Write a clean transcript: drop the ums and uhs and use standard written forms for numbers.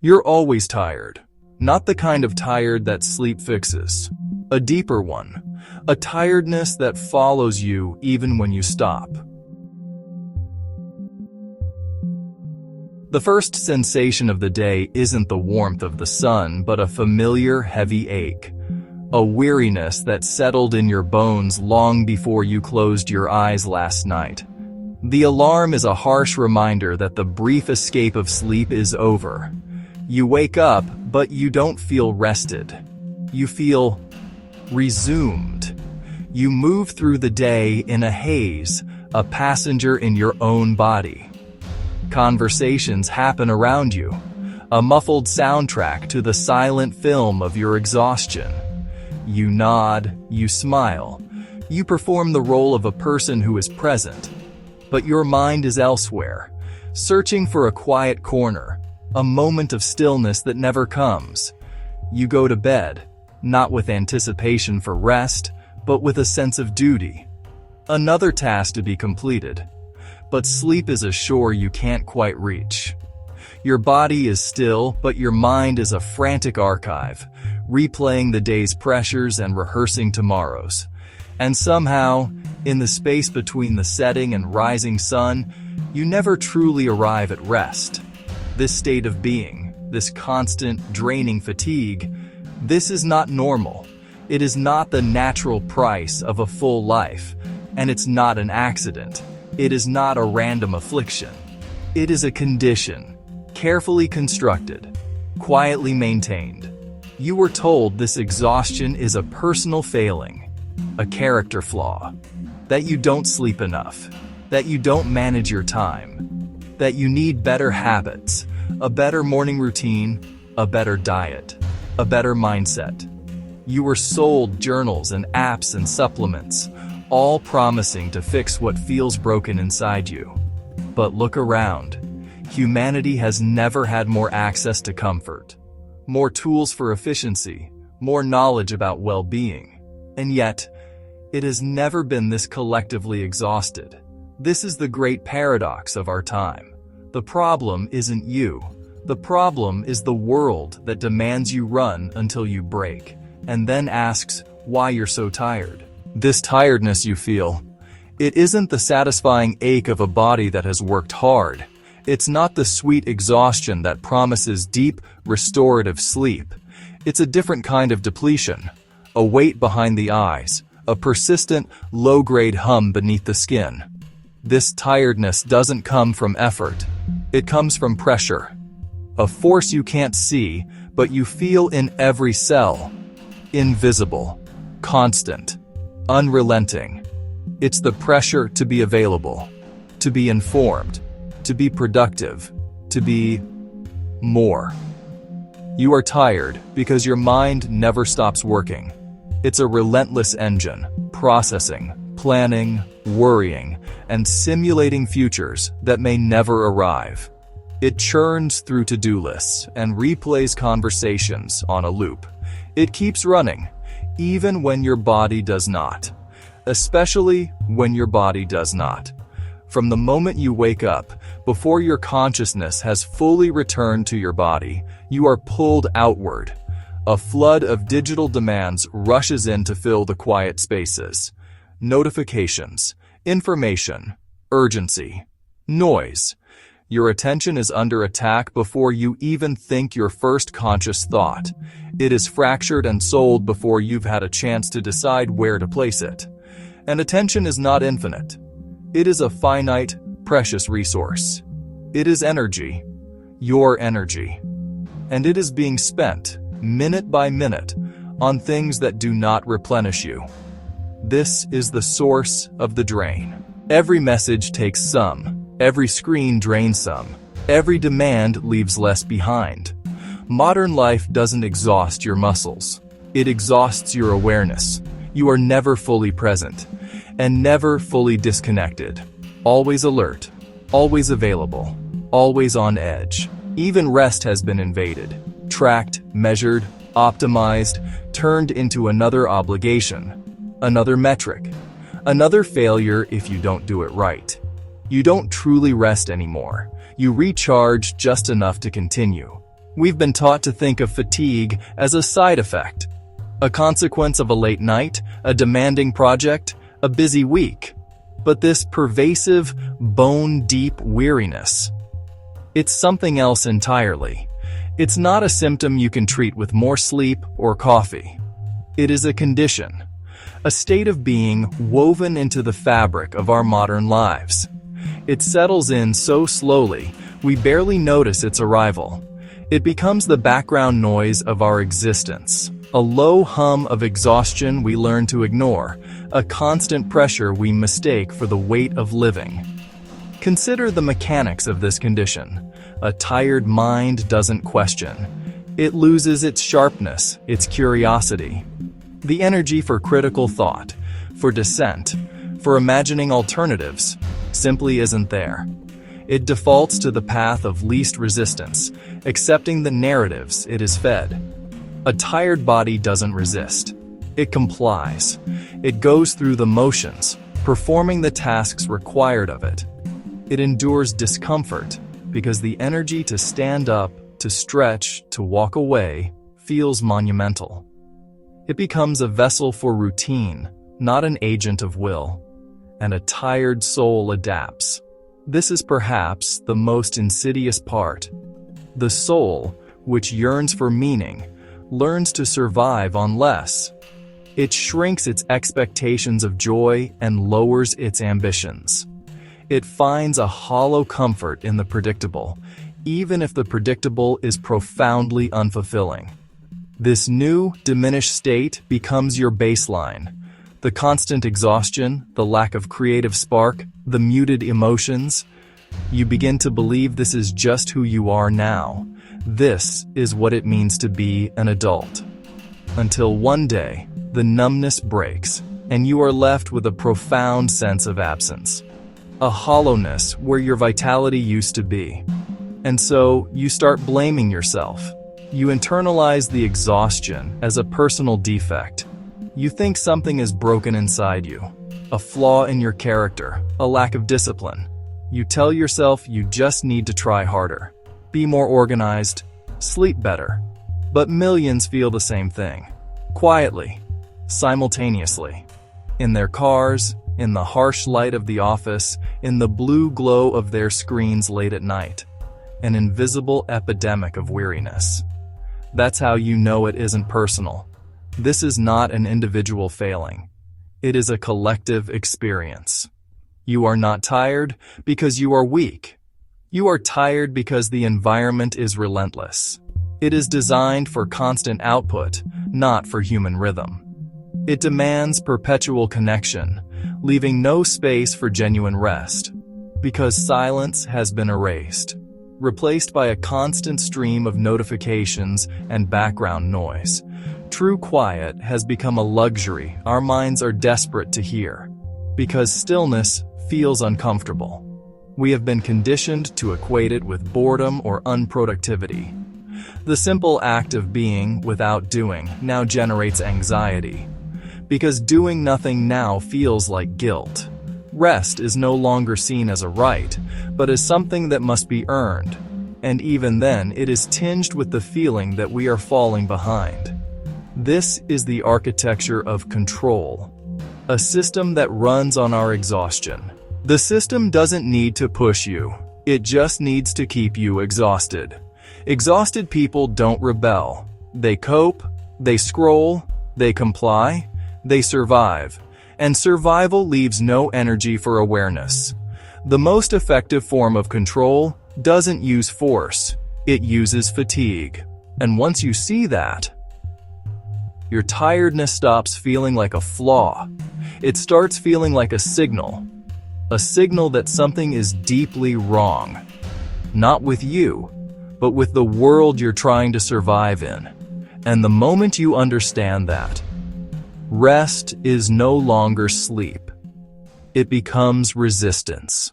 You're always tired. Not the kind of tired that sleep fixes. A deeper one. A tiredness that follows you even when you stop. The first sensation of the day isn't the warmth of the sun, but a familiar, heavy ache. A weariness that settled in your bones long before you closed your eyes last night. The alarm is a harsh reminder that the brief escape of sleep is over. You wake up, but you don't feel rested. You feel resumed. You move through the day in a haze, a passenger in your own body. Conversations happen around you, a muffled soundtrack to the silent film of your exhaustion. You nod, you smile, you perform the role of a person who is present, but your mind is elsewhere, searching for a quiet corner, a moment of stillness that never comes. You go to bed, not with anticipation for rest, but with a sense of duty. Another task to be completed. But sleep is a shore you can't quite reach. Your body is still, but your mind is a frantic archive, replaying the day's pressures and rehearsing tomorrow's. And somehow, in the space between the setting and rising sun, you never truly arrive at rest. This state of being, this constant, draining fatigue, this is not normal. It is not the natural price of a full life, and it's not an accident. It is not a random affliction. It is a condition, carefully constructed, quietly maintained. You were told this exhaustion is a personal failing, a character flaw, that you don't sleep enough, that you don't manage your time, that you need better habits, a better morning routine, a better diet, a better mindset. You were sold journals and apps and supplements, all promising to fix what feels broken inside you. But look around. Humanity has never had more access to comfort, more tools for efficiency, more knowledge about well-being. And yet, it has never been this collectively exhausted. This is the great paradox of our time. The problem isn't you. The problem is the world that demands you run until you break, and then asks why you're so tired. This tiredness you feel, it isn't the satisfying ache of a body that has worked hard. It's not the sweet exhaustion that promises deep, restorative sleep. It's a different kind of depletion, a weight behind the eyes, a persistent, low-grade hum beneath the skin. This tiredness doesn't come from effort. It comes from pressure, a force you can't see, but you feel in every cell. Invisible, constant, unrelenting. It's the pressure to be available, to be informed, to be productive, to be more. You are tired because your mind never stops working. It's a relentless engine, processing, planning, worrying, and simulating futures that may never arrive. It churns through to-do lists and replays conversations on a loop. It keeps running, even when your body does not. Especially when your body does not. From the moment you wake up, before your consciousness has fully returned to your body, you are pulled outward. A flood of digital demands rushes in to fill the quiet spaces. Notifications, information, urgency, noise. Your attention is under attack before you even think your first conscious thought. It is fractured and sold before you've had a chance to decide where to place it. And attention is not infinite. It is a finite, precious resource. It is energy, your energy. And it is being spent, minute by minute, on things that do not replenish you. This is the source of the drain. Every message takes some. Every screen drains some. Every demand leaves less behind. Modern life doesn't exhaust your muscles. It exhausts your awareness. You are never fully present, and never fully disconnected. Always alert, always available, always on edge. Even rest has been invaded, tracked, measured, optimized, turned into another obligation, another metric, another failure if you don't do it right. You don't truly rest anymore. You recharge just enough to continue. We've been taught to think of fatigue as a side effect, a consequence of a late night, a demanding project, a busy week. But this pervasive, bone-deep weariness, it's something else entirely. It's not a symptom you can treat with more sleep or coffee. It is a condition, a state of being woven into the fabric of our modern lives. It settles in so slowly, we barely notice its arrival. It becomes the background noise of our existence, a low hum of exhaustion we learn to ignore, a constant pressure we mistake for the weight of living. Consider the mechanics of this condition. A tired mind doesn't question. It loses its sharpness, its curiosity. The energy for critical thought, for dissent, for imagining alternatives, simply isn't there. It defaults to the path of least resistance, accepting the narratives it is fed. A tired body doesn't resist. It complies. It goes through the motions, performing the tasks required of it. It endures discomfort because the energy to stand up, to stretch, to walk away feels monumental. It becomes a vessel for routine, not an agent of will. And a tired soul adapts. This is perhaps the most insidious part. The soul, which yearns for meaning, learns to survive on less. It shrinks its expectations of joy and lowers its ambitions. It finds a hollow comfort in the predictable, even if the predictable is profoundly unfulfilling. This new, diminished state becomes your baseline. The constant exhaustion, the lack of creative spark, the muted emotions. You begin to believe this is just who you are now. This is what it means to be an adult. Until one day, the numbness breaks, and you are left with a profound sense of absence. A hollowness where your vitality used to be. And so, you start blaming yourself. You internalize the exhaustion as a personal defect. You think something is broken inside you, a flaw in your character, a lack of discipline. You tell yourself you just need to try harder, be more organized, sleep better. But millions feel the same thing, quietly, simultaneously. In their cars, in the harsh light of the office, in the blue glow of their screens late at night. An invisible epidemic of weariness. That's how you know it isn't personal. This is not an individual failing. It is a collective experience. You are not tired because you are weak. You are tired because the environment is relentless. It is designed for constant output, not for human rhythm. It demands perpetual connection, leaving no space for genuine rest, because silence has been erased, replaced by a constant stream of notifications and background noise. True quiet has become a luxury our minds are desperate to hear, because stillness feels uncomfortable. We have been conditioned to equate it with boredom or unproductivity. The simple act of being without doing now generates anxiety, because doing nothing now feels like guilt. Rest is no longer seen as a right, but as something that must be earned, and even then it is tinged with the feeling that we are falling behind. This is the architecture of control, a system that runs on our exhaustion. The system doesn't need to push you, it just needs to keep you exhausted. Exhausted people don't rebel. They cope, they scroll, they comply, they survive. And survival leaves no energy for awareness. The most effective form of control doesn't use force, it uses fatigue. And once you see that, your tiredness stops feeling like a flaw. It starts feeling like a signal that something is deeply wrong. Not with you, but with the world you're trying to survive in. And the moment you understand that, rest is no longer sleep. It becomes resistance.